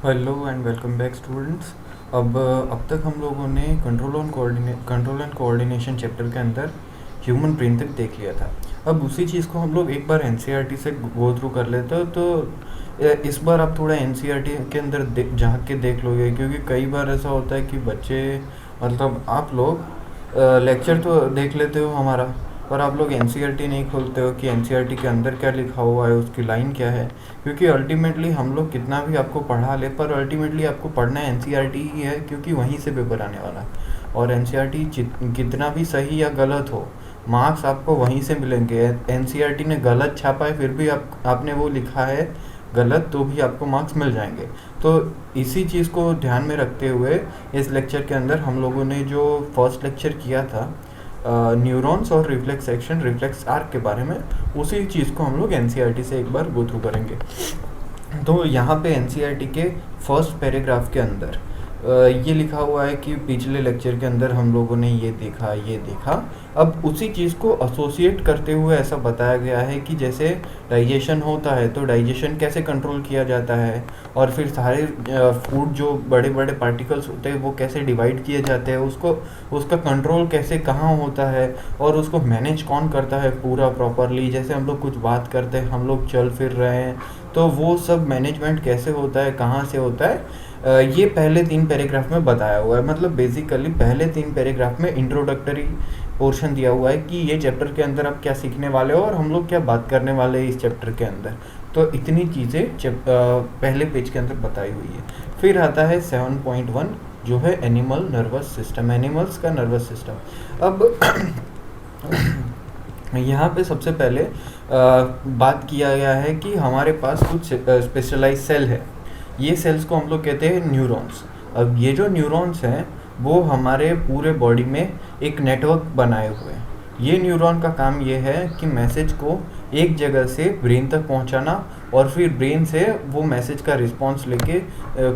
Hello and welcome back students. अब तक हम लोगों ने कंट्रोल एंड कोऑर्डिनेशन चैप्टर के अंदर ह्यूमन ब्रेन तक देख लिया था। अब उसी चीज़ को हम लोग एक बार एनसीईआरटी से गो थ्रू कर लेते हो, तो इस बार आप थोड़ा एनसीईआरटी के अंदर झाँक के देख लोगे, क्योंकि कई बार ऐसा होता है कि बच्चे मतलब आप लोग लेक्चर तो देख लेते हो हमारा, पर आप लोग एनसीईआरटी नहीं खोलते हो कि एनसीईआरटी के अंदर क्या लिखा हुआ है, उसकी लाइन क्या है। क्योंकि अल्टीमेटली हम लोग कितना भी आपको पढ़ा ले, पर अल्टीमेटली आपको पढ़ना एनसीईआरटी ही है, क्योंकि वहीं से पेपर आने वाला है। और एनसीईआरटी कितना भी सही या गलत हो, मार्क्स आपको वहीं से मिलेंगे। एनसीईआरटी ने गलत छापा है, फिर भी आपने वो लिखा है गलत, तो भी आपको मार्क्स मिल जाएंगे। तो इसी चीज़ को ध्यान में रखते हुए इस लेक्चर के अंदर हम लोगों ने जो फर्स्ट लेक्चर किया था न्यूरॉन्स और रिफ्लेक्स एक्शन, रिफ्लेक्स आर्क के बारे में, उसी चीज़ को हम लोग एनसीईआरटी से एक बार गो थ्रू करेंगे। तो यहाँ पे एनसीईआरटी के फर्स्ट पैराग्राफ के अंदर ये लिखा हुआ है कि पिछले लेक्चर के अंदर हम लोगों ने ये देखा। अब उसी चीज़ को एसोसिएट करते हुए ऐसा बताया गया है कि जैसे डाइजेशन होता है, तो डाइजेशन कैसे कंट्रोल किया जाता है, और फिर सारे फूड जो बड़े बड़े पार्टिकल्स होते हैं वो कैसे डिवाइड किए जाते हैं, उसका कंट्रोल कैसे कहाँ होता है, और उसको मैनेज कौन करता है पूरा प्रॉपरली। जैसे हम लोग कुछ बात करते हैं, हम लोग चल फिर रहे हैं, तो वो सब मैनेजमेंट कैसे होता है, कहाँ से होता है, ये पहले 3 पैराग्राफ में बताया हुआ है। मतलब बेसिकली पहले 3 पैराग्राफ में इंट्रोडक्टरी पोर्शन दिया हुआ है कि ये चैप्टर के अंदर आप क्या सीखने वाले हो और हम लोग क्या बात करने वाले हैं इस चैप्टर के अंदर। तो इतनी चीज़ें पहले पेज के अंदर बताई हुई है। फिर आता है 7.1 जो है एनिमल नर्वस सिस्टम, एनिमल्स का नर्वस सिस्टम। अब यहाँ पे सबसे पहले बात किया गया है कि हमारे पास कुछ स्पेशलाइज सेल है। ये सेल्स को हम लोग कहते हैं न्यूरॉन्स। अब ये जो न्यूरॉन्स हैं वो हमारे पूरे बॉडी में एक नेटवर्क बनाए हुए हैं। ये न्यूरॉन का काम ये है कि मैसेज को एक जगह से ब्रेन तक पहुंचाना, और फिर ब्रेन से वो मैसेज का रिस्पॉन्स लेके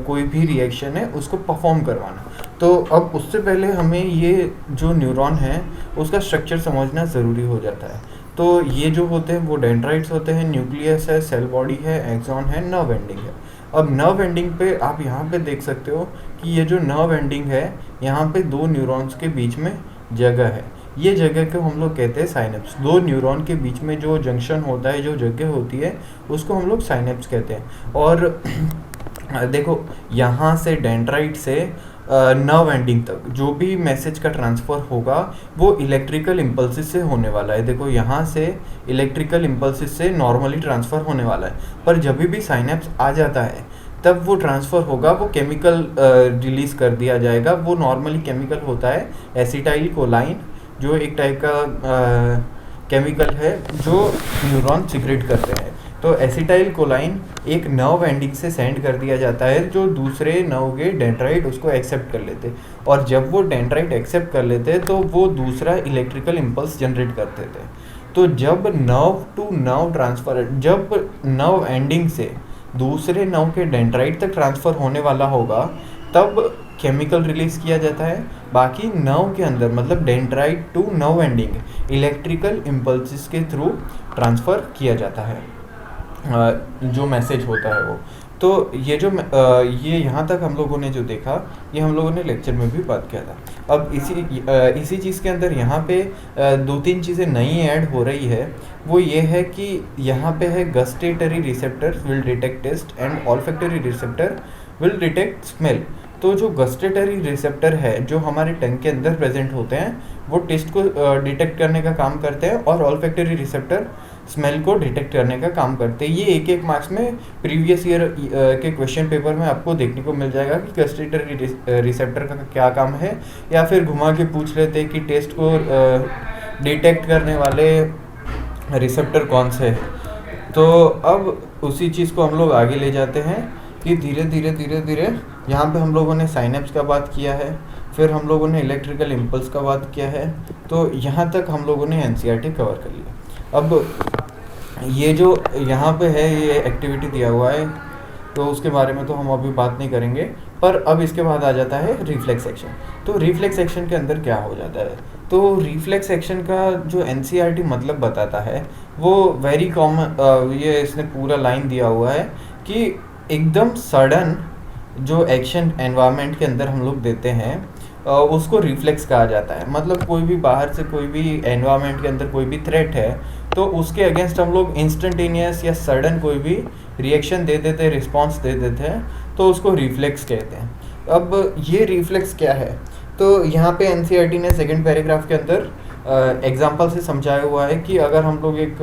कोई भी रिएक्शन है उसको परफॉर्म करवाना। तो अब उससे पहले हमें ये जो न्यूरॉन है उसका स्ट्रक्चर समझना ज़रूरी हो जाता है। तो ये जो होते हैं वो डेंड्राइट्स होते हैं, न्यूक्लियस है, सेल बॉडी है, एक्सॉन है, नर्व एंडिंग है। अब नर्व एंडिंग पे आप यहाँ पे देख सकते हो कि ये जो नर्व एंडिंग है, यहाँ पे 2 न्यूरॉन्स के बीच में जगह है। ये जगह को हम लोग कहते हैं साइनेप्स। 2 न्यूरॉन के बीच में जो जंक्शन होता है, जो जगह होती है, उसको हम लोग साइनेप्स कहते हैं। और देखो यहाँ से डेंड्राइट से नर्व एंडिंग तक जो भी मैसेज का ट्रांसफ़र होगा वो इलेक्ट्रिकल इम्पल्सिस से होने वाला है। देखो यहाँ से इलेक्ट्रिकल इम्पल्सिस से नॉर्मली ट्रांसफ़र होने वाला है, पर जब भी साइनेप्स आ जाता है तब वो ट्रांसफ़र होगा, वो केमिकल रिलीज़ कर दिया जाएगा। वो नॉर्मली केमिकल होता है एसिटाइल कोलाइन, जो एक टाइप का केमिकल है जो न्यूरॉन सिक्रेट करते हैं। तो एसिटाइल कोलाइन एक नर्व एंडिंग से सेंड कर दिया जाता है, जो दूसरे नर्व के डेंड्राइट उसको एक्सेप्ट कर लेते, और जब वो डेंड्राइट एक्सेप्ट कर लेते तो वो दूसरा इलेक्ट्रिकल इम्पल्स जनरेट करते थे। तो जब नर्व टू नर्व ट्रांसफ़र, जब नर्व एंडिंग से दूसरे नर्व के डेंड्राइट तक ट्रांसफ़र होने वाला होगा, तब केमिकल रिलीज़ किया जाता है। बाकी नर्व के अंदर मतलब dendrite to nerve ending electrical impulses के थ्रू ट्रांसफ़र किया जाता है जो मैसेज होता है वो। तो ये जो ये यहाँ तक हम लोगों ने जो देखा, ये हम लोगों ने लेक्चर में भी बात किया था। अब इसी चीज़ के अंदर यहाँ पे 2-3 चीज़ें नई ऐड हो रही है। वो ये है कि यहाँ पे है gustatory receptor will detect taste and olfactory receptor will detect smell. तो जो गस्टेटरी रिसेप्टर है जो हमारे टंग के अंदर प्रेजेंट होते हैं, वो टेस्ट को डिटेक्ट करने का काम करते हैं, और ऑल्फैक्टरी रिसेप्टर स्मेल को डिटेक्ट करने का काम करते हैं। ये एक मार्क्स में प्रीवियस ईयर के क्वेश्चन पेपर में आपको देखने को मिल जाएगा कि गस्टेटरी रिसेप्टर का क्या काम है, या फिर घुमा के पूछ लेते हैं कि टेस्ट को डिटेक्ट करने वाले रिसेप्टर कौन से हैं। तो अब उसी चीज़ को हम लोग आगे ले जाते हैं कि धीरे धीरे यहाँ पे हम लोगों ने साइनेप्स का बात किया है, फिर हम लोगों ने इलेक्ट्रिकल इम्पल्स का बात किया है। तो यहाँ तक हम लोगों ने एनसीईआरटी कवर कर लिया। अब ये जो यहाँ पे है ये एक्टिविटी दिया हुआ है, तो उसके बारे में तो हम अभी बात नहीं करेंगे। पर अब इसके बाद आ जाता है रिफ्लेक्स एक्शन। तो रिफ्लेक्स एक्शन के अंदर क्या हो जाता है, तो रिफ्लेक्स एक्शन का जो एनसीईआरटी मतलब बताता है वो वेरी कॉमन, ये इसने पूरा लाइन दिया हुआ है कि एकदम सडन जो एक्शन एनवायरनमेंट के अंदर हम लोग देते हैं उसको रिफ्लेक्स कहा जाता है। मतलब कोई भी बाहर से कोई भी एनवायरनमेंट के अंदर कोई भी थ्रेट है तो उसके अगेंस्ट हम लोग इंस्टेंटेनियस या सडन कोई भी रिएक्शन दे देते हैं, रिस्पॉन्स दे देते हैं, तो उसको रिफ्लेक्स कहते हैं। अब ये रिफ्लेक्स क्या है, तो यहाँ पे एनसीईआरटी ने सेकंड पैराग्राफ के अंदर एग्जांपल से समझाया हुआ है कि अगर हम लोग एक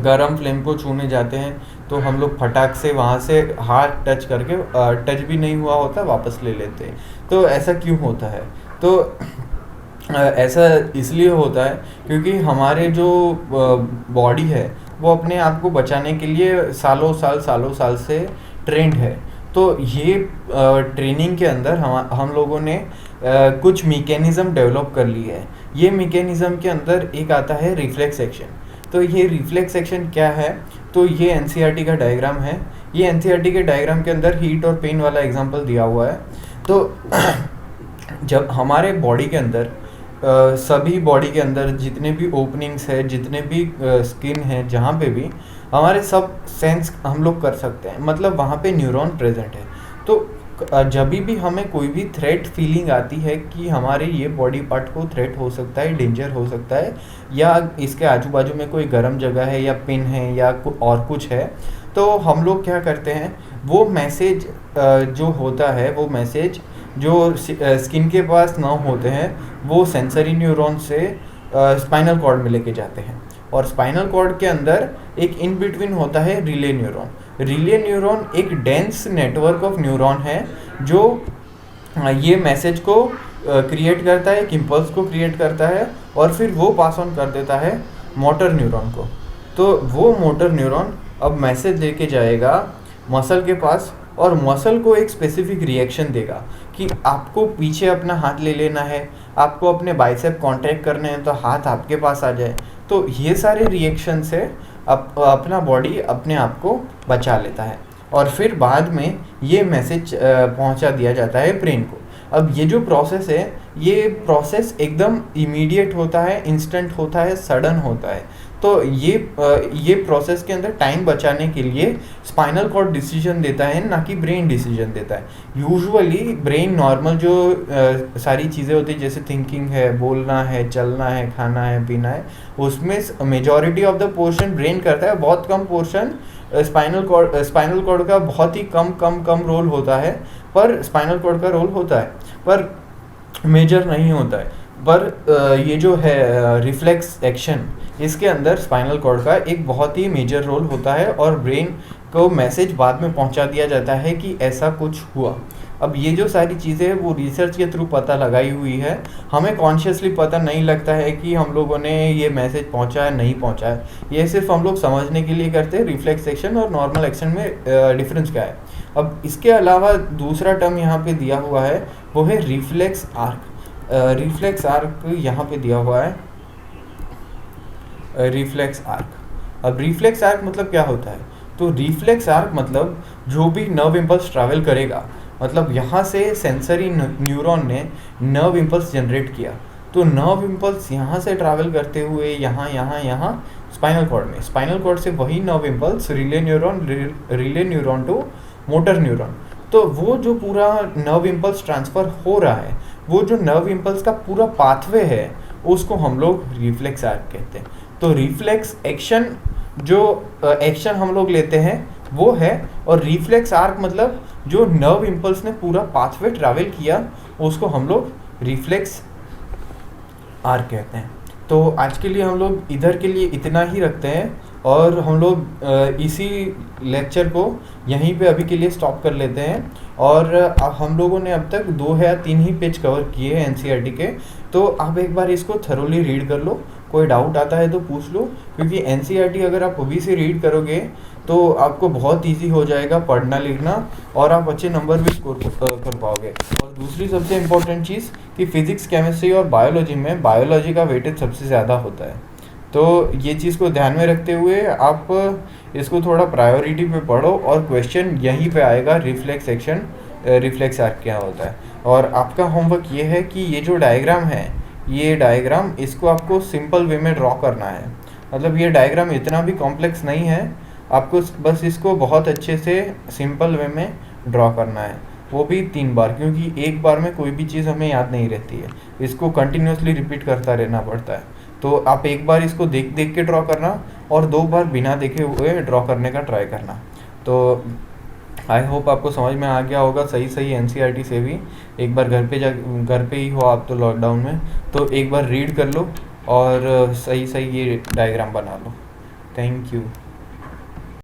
गरम फ्लेम को छूने जाते हैं तो हम लोग फटाक से वहाँ से हाथ टच करके टच भी नहीं हुआ होता वापस ले लेते हैं। तो ऐसा क्यों होता है, तो ऐसा इसलिए होता है क्योंकि हमारे जो बॉडी है वो अपने आप को बचाने के लिए सालों साल से ट्रेंड है। तो ये ट्रेनिंग के अंदर हम लोगों ने कुछ मैकेनिज़्म डेवलप कर ली है। ये मैकेनिज़्म के अंदर एक आता है रिफ्लेक्स एक्शन। तो ये रिफ्लेक्स एक्शन क्या है, तो ये एनसीईआरटी का डायग्राम है। ये एनसीईआरटी के डायग्राम के अंदर हीट और पेन वाला एग्जांपल दिया हुआ है। तो जब हमारे बॉडी के अंदर सभी बॉडी के अंदर जितने भी ओपनिंग्स है, जितने भी स्किन है, जहाँ पे भी हमारे सब सेंस हम लोग कर सकते हैं, मतलब वहाँ पे न्यूरॉन प्रेजेंट है। तो जब भी हमें कोई भी थ्रेट फीलिंग आती है कि हमारे ये बॉडी पार्ट को थ्रेट हो सकता है, डेंजर हो सकता है, या इसके आजू बाजू में कोई गर्म जगह है या पिन है या और कुछ है, तो हम लोग क्या करते हैं, वो मैसेज जो होता है, वो मैसेज जो स्किन के पास ना होते हैं, वो सेंसरी न्यूरॉन से स्पाइनल कॉर्ड में लेके जाते हैं। और स्पाइनल कॉर्ड के अंदर एक इन बिटवीन होता है रिले न्यूरॉन। रिले न्यूरॉन एक डेंस नेटवर्क ऑफ न्यूरॉन है जो ये मैसेज को क्रिएट करता है, एक इम्पल्स को क्रिएट करता है और फिर वो पास ऑन कर देता है मोटर न्यूरॉन को। तो वो मोटर न्यूरॉन अब मैसेज लेके जाएगा मसल के पास और मसल को एक स्पेसिफिक रिएक्शन देगा कि आपको पीछे अपना हाथ ले लेना है, आपको अपने बाइसेप कॉन्ट्रैक्ट करने हैं तो हाथ आपके पास आ जाए। तो ये सारे रिएक्शन से अपना बॉडी अपने आप को बचा लेता है और फिर बाद में ये मैसेज पहुंचा दिया जाता है ब्रेन को। अब ये जो प्रोसेस है, ये प्रोसेस एकदम इमीडिएट होता है, इंस्टेंट होता है, सडन होता है। तो ये प्रोसेस के अंदर टाइम बचाने के लिए स्पाइनल कॉर्ड डिसीजन देता है, ना कि ब्रेन डिसीजन देता है। यूजुअली ब्रेन नॉर्मल जो सारी चीज़ें होती है, जैसे थिंकिंग है, बोलना है, चलना है, खाना है, पीना है, उसमें majority of the portion brain करता है, बहुत कम पोर्शन स्पाइनल कॉर्ड का बहुत ही कम रोल होता है, पर स्पाइनल कॉर्ड का रोल होता है, पर मेजर नहीं होता है। पर ये जो है रिफ्लेक्स एक्शन, इसके अंदर स्पाइनल कॉर्ड का एक बहुत ही मेजर रोल होता है और ब्रेन को मैसेज बाद में पहुंचा दिया जाता है कि ऐसा कुछ हुआ। अब ये जो सारी चीज़ें हैं वो रिसर्च के थ्रू पता लगाई हुई है, हमें कॉन्शियसली पता नहीं लगता है कि हम लोगों ने ये मैसेज पहुंचा है नहीं पहुंचा है। ये सिर्फ हम लोग समझने के लिए करते हैं रिफ्लेक्स एक्शन और नॉर्मल एक्शन में डिफरेंस क्या है। अब इसके अलावा दूसरा टर्म यहाँ पे दिया हुआ है, वो है रिफ्लेक्स आर्क। रिफ्लेक्स आर्क यहाँ पे दिया हुआ है, रिफ्लेक्स आर्क। अब रिफ्लेक्स आर्क मतलब क्या होता है, तो रिफ्लेक्स आर्क मतलब जो भी नर्व इम्पल्स ट्रैवल करेगा, मतलब यहाँ से सेंसरी न्यूरॉन ने नर्व इम्पल्स जनरेट किया, तो नर्व इम्पल्स यहाँ से ट्रैवल करते हुए यहाँ स्पाइनल कॉर्ड में, स्पाइनल कॉर्ड से वही nerve impulse relay neuron to motor neuron. तो वो जो पूरा नर्व इम्पल्स ट्रांसफ़र हो रहा है, वो जो नर्व इम्पल्स का पूरा पाथवे है, उसको हम लोग रिफ्लेक्स आर्क कहते हैं। तो रिफ्लेक्स एक्शन जो एक्शन हम लोग लेते हैं वो है, और रिफ्लेक्स आर्क मतलब जो नर्व इम्पल्स ने पूरा पाथवे ट्रैवल किया, उसको हम लोग रिफ्लेक्स आर्क कहते हैं। तो आज के लिए हम लोग इधर के लिए इतना ही रखते हैं और हम लोग इसी लेक्चर को यहीं पे अभी के लिए स्टॉप कर लेते हैं। और हम लोगों ने अब तक 2 या 3 ही पेज कवर किए हैं एनसीईआरटी के, तो आप एक बार इसको थरोली रीड कर लो, कोई डाउट आता है तो पूछ लो, क्योंकि एनसीईआरटी अगर आप अभी से रीड करोगे तो आपको बहुत इजी हो जाएगा पढ़ना लिखना और आप अच्छे नंबर भी स्कोर कर पाओगे। और दूसरी सबसे इम्पोर्टेंट चीज़ कि फिज़िक्स, केमिस्ट्री और बायोलॉजी में बायोलॉजी का वेटेज सबसे ज़्यादा होता है। तो ये चीज़ को ध्यान में रखते हुए आप इसको थोड़ा प्रायोरिटी पे पढ़ो और क्वेश्चन यहीं पे आएगा, रिफ्लेक्स एक्शन, रिफ्लेक्स आर्क क्या होता है। और आपका होमवर्क ये है कि ये जो डायग्राम है, ये डायग्राम इसको आपको सिंपल वे में ड्रॉ करना है। मतलब ये डायग्राम इतना भी कॉम्प्लेक्स नहीं है, आपको बस इसको बहुत अच्छे से सिंपल वे में ड्रॉ करना है, वो भी 3 बार, क्योंकि एक बार में कोई भी चीज़ हमें याद नहीं रहती है, इसको कंटिन्यूअसली रिपीट करता रहना पड़ता है। तो आप एक बार इसको देख देख के ड्रॉ करना और 2 बार बिना देखे हुए ड्रॉ करने का ट्राई करना। तो आई होप आपको समझ में आ गया होगा सही सही एनसीईआरटी से भी। एक बार घर पे ही हो आप तो लॉकडाउन में, तो एक बार रीड कर लो और सही सही ये डायग्राम बना लो। Thank you.